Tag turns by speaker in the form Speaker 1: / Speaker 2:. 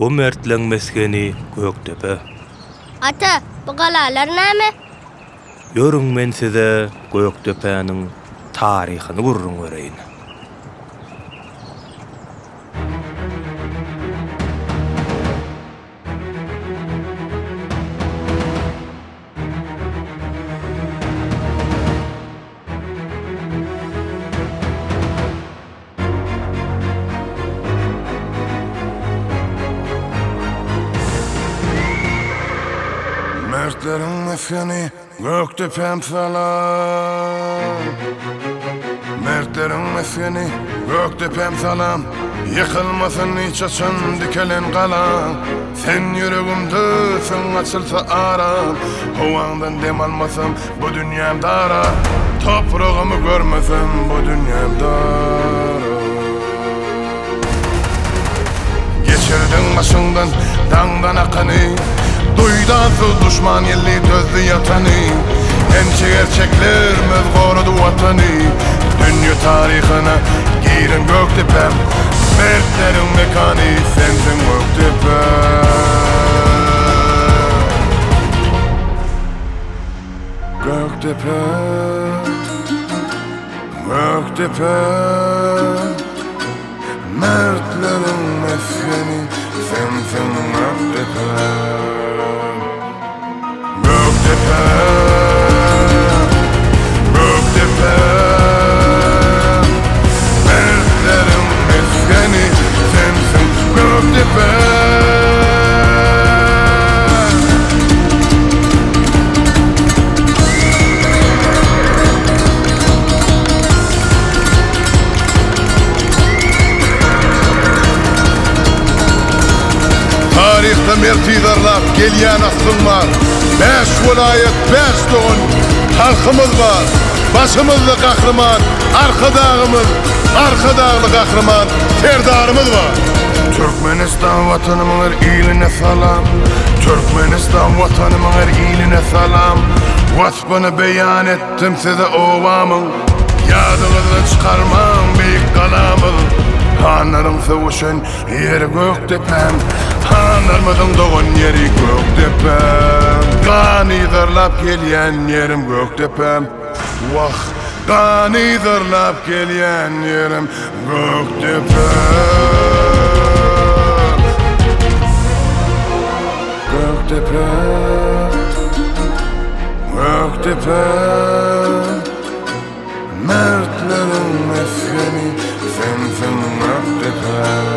Speaker 1: Bu mertleň meskeni Göktepe.
Speaker 2: Ata, bu galalar näme?
Speaker 1: Ýörüň men size Göktepe'niň taryhyny gurrun göreýin.
Speaker 3: Mertlerin mefkeni Göktepe'm salam. Mertlerin mefkeni Göktepe'm salam. Yıkılmasın hiç açan dikelen kalan. Sen yüreğimde sen açılsa aram. Hovandan dem almasam bu dünyam dara. Toprağımı görmesem bu dünyam dara. Geçirdin başından dağdan akanı. Duydansız düşman yelli dözdü yatanı. Ençe gerçekler mezgorudu vatanı. Dünya tarihine girin Göktepe'm. Mertlerin mekanı sensin Göktepe. Göktepe, Göktepe, mertlerin meskeni sensin Göktepe. Göktepe, Göktepe, mertlerin meskeni sensin Göktepe. Tarihte mertidarlar gelýän asyllar. 5 vilayet, 5 doğun halkymyz var. Başymyzda gahrman, arka dağlı gahrman serdarymyz var. Türkmenistan vatanymyň her iline salam. Türkmenistan vatanymyň her iline salam. Wasbyny beýan etdim size owamyň. Ýadyňyzdan çykarmam beýik galamyz. Hanlaryň sowuşan ýeri Göktepe'm. Hanlarmadan doğan yeri Göktepe'm. Gani zırlap gelyen yerim Göktepe'm. Vah, gani zırlap gelyen yerim Göktepe'm. Göktepe'm, Göktepe'm, mertlerin meskeni sensin Göktepe'm.